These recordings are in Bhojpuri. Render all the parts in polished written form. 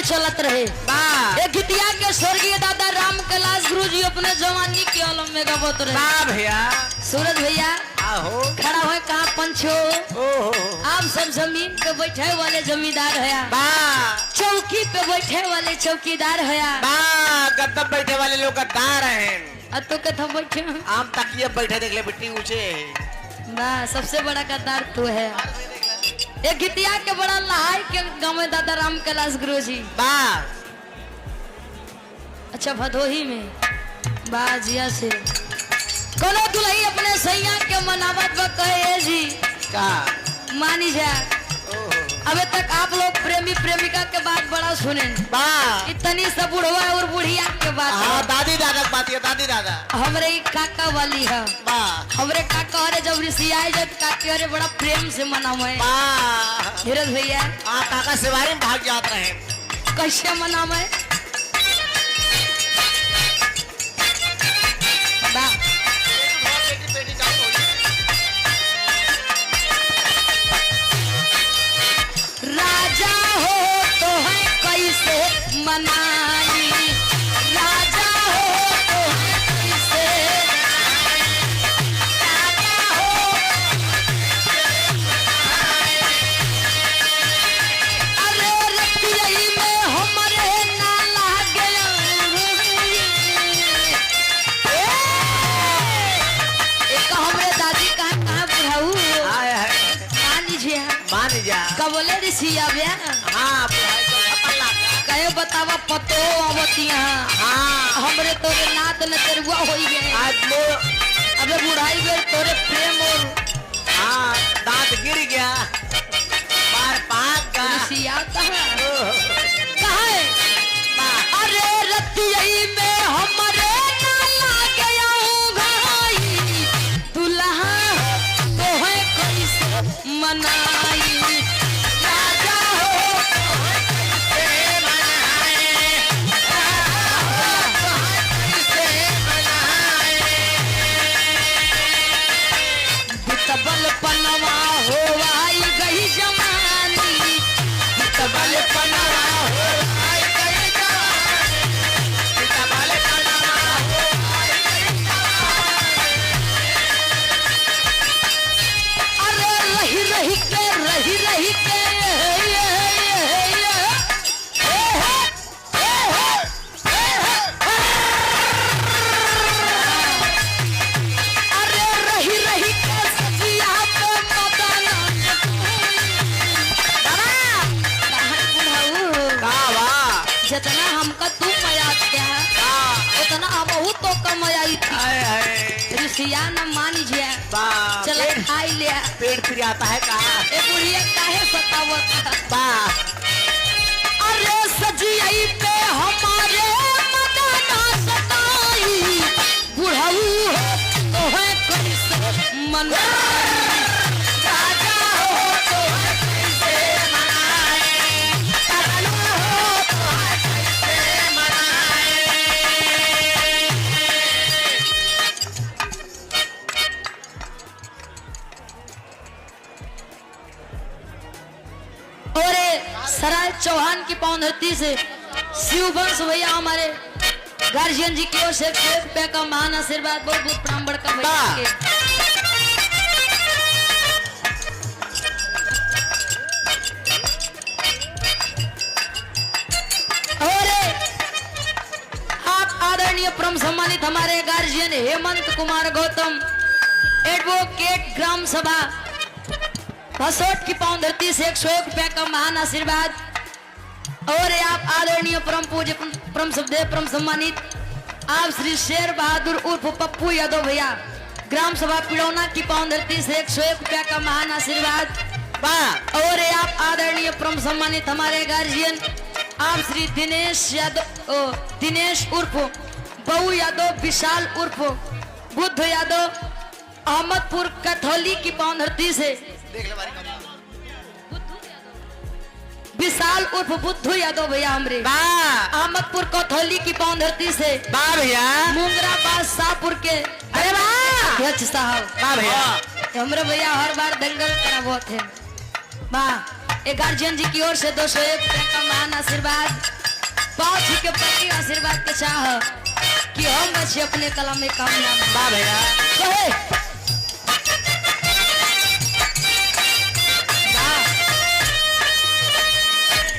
चलत रहे। एक गीतिया के स्वर्गीय दादा राम कैलाश गुरु जी अपने जवानी के आलम में गावत रहे। भैया सूरज भैया आहो खड़ा हुए कहाँ पंछो आप सब जमीन पे बैठे वाले जमींदार है, चौकी पे बैठे वाले चौकीदार है, गद्दा बैठे वाले लोग गद्दार हैं। तो कथा बैठे आम तकिए बैठे देख ले बिट्टी ऊंचे ना सबसे बड़ा गद्दार तू है। एक गीतिया के बड़ा लहाई के गाँव में दादा राम कैलाश गुरु जी अच्छा भदोही में बाजिया से कोनो दुल्ही अपने सैया के मनावत व कहे जी का मानी जा। अबे तक आप लोग प्रेमी प्रेमिका के बात बड़ा सुने इतनी सब बुढ़वा और बुढ़िया के बात। हाँ, दादी दादा की बात है। दादी दादा हमरे काका वाली है। हमरे काका अरे जब ऋषि आए जब काके अरे बड़ा प्रेम से मनावे धीरज भैया। काका सिवारी में भाग जाते रहे। कैसे मनावे राजा हो तो है कैसे मनाई, राजा हो तो है कैसे राजा हो अरे रतियई में हमरे ना लागे एक हमरे दादी कहाँ बुढ़ाऊ मान जा कबले ऋषि आवे कहे बतावा पतो आवतिया हमरे तोरे नात न तेरुआ होई गए अबे बुढ़ाई गए तोरे प्रेम और दांत गिर गया बार पाक का ऋषि आता है अरे रतियई में हमरे ना लागे भाई दुल्हा तो है कैसे मनाई राजा हो बितबल पनवा हो आई गई जमानी बितबल पनवा हो आई गई जमानी बितबल पनवा हो आई गई जमानी अरे रही रही के जितना हमका तू मयात क्या उतना अब तो कम आई थी ऋषिया न मानी जिया चल खाई लिया पेट फिर आता है का बुढ़िया काहे सतावत अरे सजियाई पे हमारे मदना सताई बुढ़ाऊ तो है कैसे मनाई राजा हो तो है कैसे मनाई राजा हो तो है कैसे मनाई और सराय चौहान की पावन धरती से शिववंश भैया हमारे गार्जियन जी की ओर से 1 रुपया का महान आशीर्वाद बहुत बहुत प्रणाम बड़का भैया के और आप आदरणीय परम सम्मानित हमारे guardian Hemant Kumar Gautam advocate gram सभा भसोट की पावन धरती से 101 रुपया का महान आशीर्वाद और आप आदरणीय परम पूज्य परम सभ्य परम सम्मानित आप श्री शेर बहादुर उर्फ पप्पू यादव भैया ग्राम सभा पिड़ौना की पावन धरती से 101 रुपया का महान आशीर्वाद और आप आदरणीय परम सम्मानित हमारे गार्जियन आप श्री दिनेश यादव दिनेश उर्फ बहू यादव विशाल उर्फ बुद्ध यादव अहमदपुर कैथोली की पावन धरती से विशाल उर्फ बुद्धू यादव भैया हमरे अहमदपुर कैथोली की पावन धरती से भैया मुंगरा बादशाहपुर के अध्यक्ष साहब हमरे भैया हर बार दंगल करा बहुत है गार्जियन जी की ओर से 201 रुपये का महान आशीर्वाद पाँच के प्रति आशीर्वाद के चाह कि हम बच्चे अपने कला में कामयाब हैं। वाह भैया कहे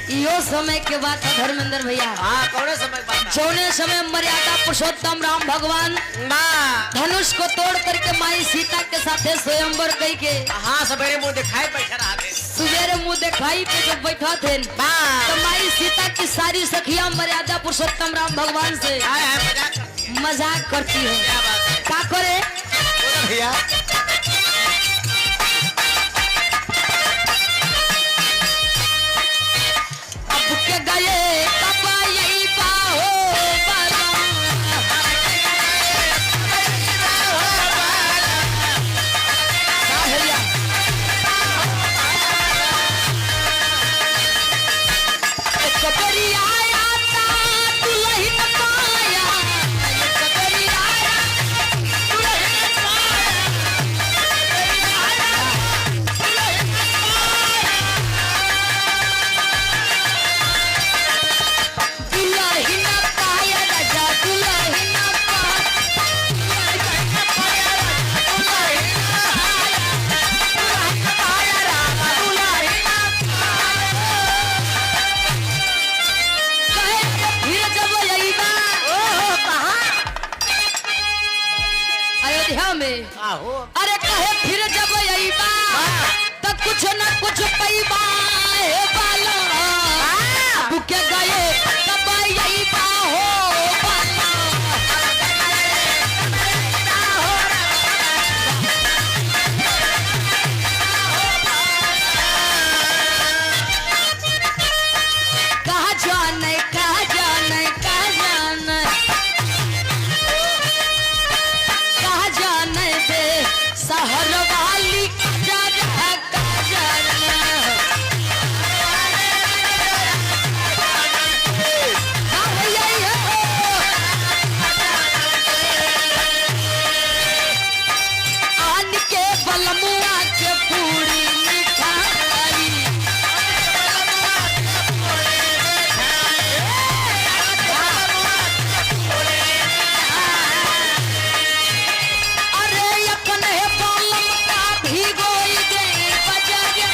यो समय के बात है धर्मेंद्र भैया। हाँ कौन समय बात है? जौने समय मर्यादा पुरुषोत्तम राम भगवान वाह धनुष को तोड़ करके माई सीता के साथे स्वयंवर कई के हाँ सवेरे मुंह दिखाई बैठा रहा थे। सुबेरे मुंह दिखाई पे जब बैठा थे वाह तो माई सीता की सारी सखियां मर्यादा पुरुषोत्तम राम भगवान से हाय हाय मजाक करती है। मजाक करती है। क्या बात है क्या करे बोलो भैया अब के गए कब यही बाहो बला भैया कबरी आया ता दुल्हन पाया कबरी आया दुल्हन दुल्हन पाया राजा दुल्हन अयोध्या में आहो अरे कहे फिर जब अइबा तो कुछ न कुछ पैबा हे बाला अब के गए तब अइबा हो बाला कहा जाने कहा जाने कहा जाने कहा जाने दे शहर वाली काजर है काजर हाँ भैया ये आन के बलमुआ के पूरी मिठाई अरे अपन है बालम का भिगोई दे बजरिया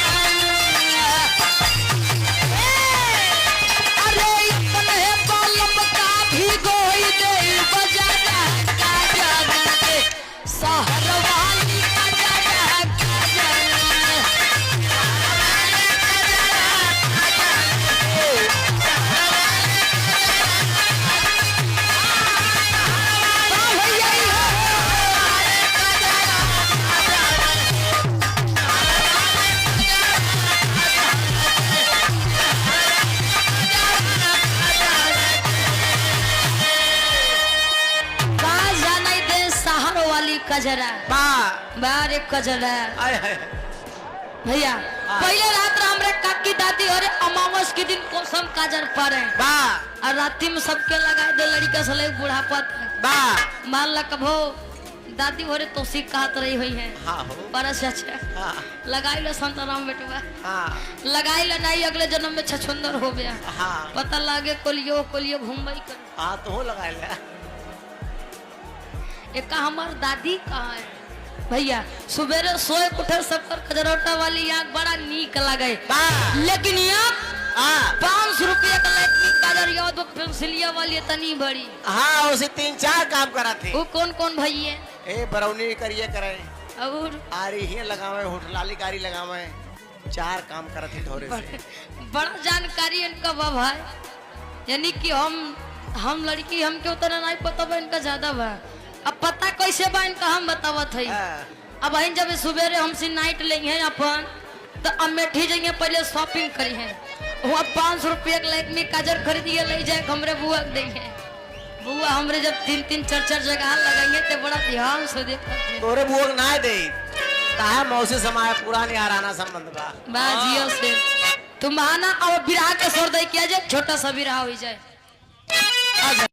अरे अपन है बालम का भिगोई दे बजरिया का जाना दे शहर वाली का जाना का जाना हाँ भैया कहा जाने दे शहर वाली कजरा वाह बाहर एक कजरा हाय हाय भैया पहले रात हमरे काकी दादी और अमावस के दिन कोसम काजर पड़े वाह और राती में सबके लगा दे लड़का सले बुढ़ापा तक। वाह मान ला कभो दादी भोरे तो सीख कहत रही हुई है हाँ हो बरस अच्छा हाँ लगाई लो संतराम बेटवा हाँ लगाई लो नहीं अगले जन्म में छछुंदर हो गया हाँ पता लागे कोलियो कोलियो घूमई कर हाँ तो हो लगा लिया एक हमार दादी कहाँ है भैया सुबेरे सोए उठे सब पर खजरौटा वाली आँख बड़ा नीक लगे वाह लेकिन यहाँ हाँ 500 रुपये का लड़की काजर याद पेंसिलिया वाली इतनी बड़ी हाँ उसे 3-4 काम करा थे वो कौन कौन भैया ए बरौनी करिए करे और आरी ही लगावे होटलाली कारी लगावे 4 काम करा थे थोड़े से बड़ा जानकारी इनका बा भाई यानी कि हम लड़की हमके उतना नहीं पता बा इनका ज्यादा बा अब पता कैसे बा इनका हम बतावत है हाँ, अब हम जब सवेरे हमसे नाइट लेंगे अपन तो अमेठी जाइए पहले शॉपिंग करी है वहाँ 500 रुपये के लाइक में काजर खरीदिए ले जाए हमरे बुआ के देंगे बुआ हमरे जब 3-4 जगह लगाएंगे तो बड़ा ध्यान से देखा तोरे बुआ के ना दे ताहा मौसी समाय पुरानी आराना संबंध बा बाजियो से तुम आना और बिरहा के सोर दे किया जाए छोटा सा बिरहा हो जाए